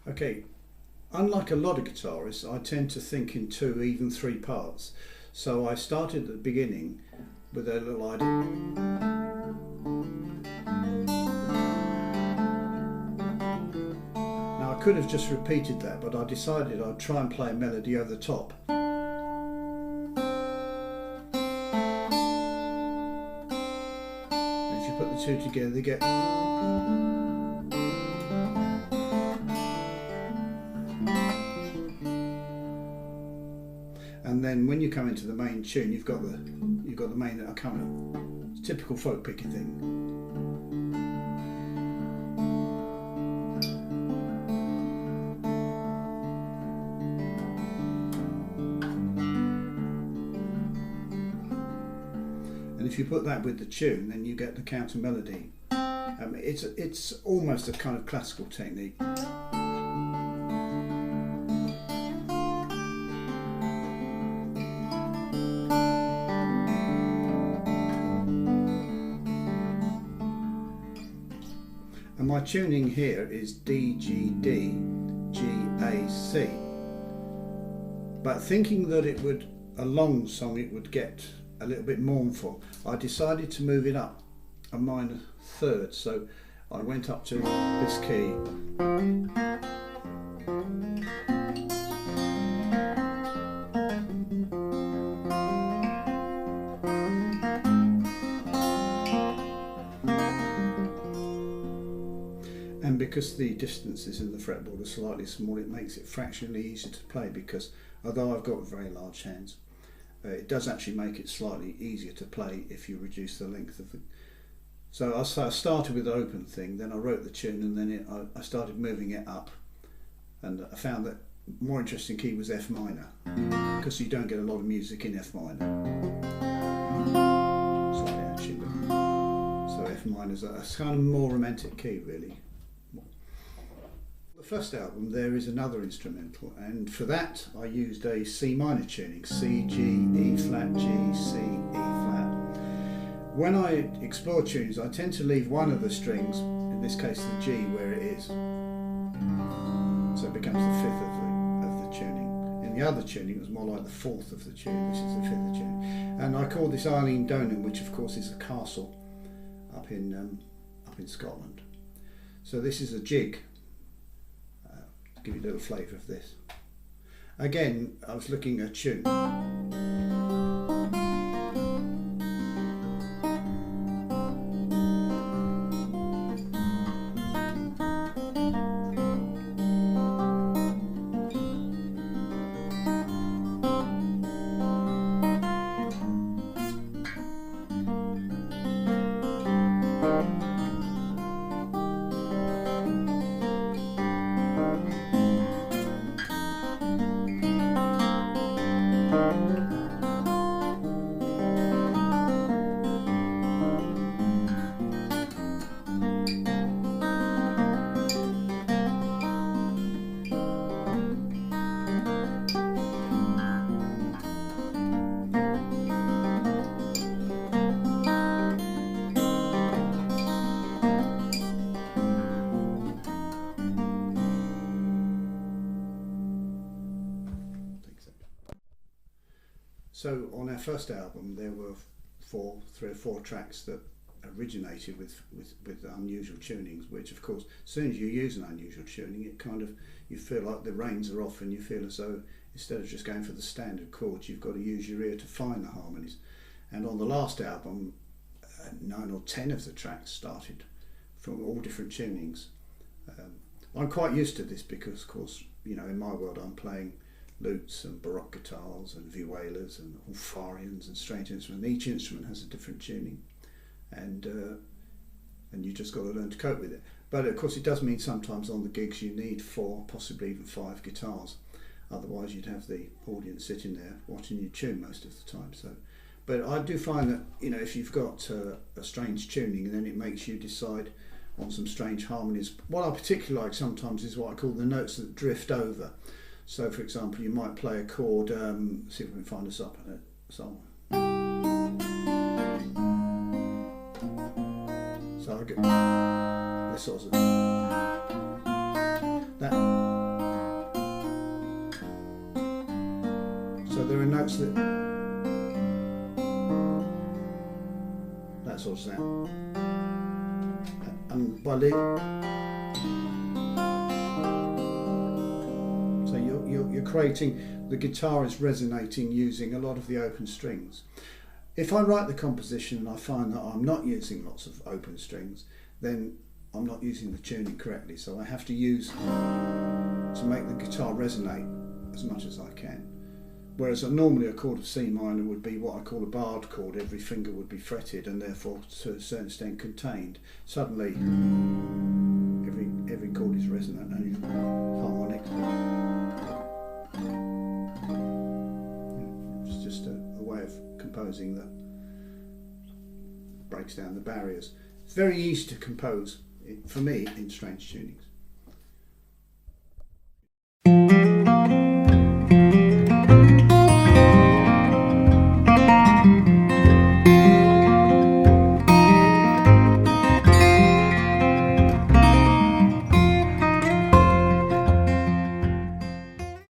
Okay, unlike a lot of guitarists, I tend to think in 2, even 3 parts. So I started at the beginning with a little idea. Now I could have just repeated that, but I decided I'd try and play a melody over the top. And if you put the 2 together, they get. And then when you come into the main tune, you've got the main kind of typical folk picky thing. And if you put that with the tune, then you get the counter melody. It's almost a kind of classical technique. And my tuning here is D, G, D, G, A, C. But thinking that it would, a long song, it would get a little bit mournful, I decided to move it up a minor third. So I went up to this key. And because the distances in the fretboard are slightly small, it makes it fractionally easier to play, because although I've got very large hands, it does actually make it slightly easier to play if you reduce the length of the... So I started with the open thing, then I wrote the tune, and then I started moving it up, and I found that more interesting key was F minor, because you don't get a lot of music in F minor. So F minor is a kind of more romantic key, really. The first album, there is another instrumental, and for that I used a C minor tuning, C, G, E flat, G, C, E flat. When I explore tunes, I tend to leave one of the strings, in this case the G, where it is. So it becomes the 5th of the tuning. In the other tuning it was more like the 4th of the tune, this is the 5th of the tuning. And I call this Eilean Donan, which of course is a castle up in Scotland. So this is a jig. To give you a little flavour of this. Again, I was looking at a tune. So on our first album there were 3 or 4 tracks that originated with unusual tunings, which of course as soon as you use an unusual tuning, it kind of, you feel like the reins are off and you feel as though instead of just going for the standard chords, you've got to use your ear to find the harmonies. And on the last album 9 or 10 of the tracks started from all different tunings. I'm quite used to this because of course, you know, in my world I'm playing lutes and baroque guitars and vihuelas and orpharians and strange instruments. Each instrument has a different tuning, and you just got to learn to cope with it. But of course it does mean sometimes on the gigs you need 4, possibly even 5 guitars, otherwise you'd have the audience sitting there watching you tune most of the time. So, but I do find that, you know, if you've got a strange tuning, then it makes you decide on some strange harmonies. What I particularly like sometimes is what I call the notes that drift over. So for example, you might play a chord, see if we can find us up at a song. So I get this sort of, that notes that sort of sound, and by so you're creating, the guitar is resonating using a lot of the open strings. If I write the composition and I find that I'm not using lots of open strings, then I'm not using the tuning correctly, so I have to use to make the guitar resonate as much as I can. Whereas normally a chord of C minor would be what I call a barred chord, every finger would be fretted and therefore to a certain extent contained. Suddenly every chord is resonant and harmonic. It's just a way of composing that breaks down the barriers. It's very easy to compose, for me, in strange tunings.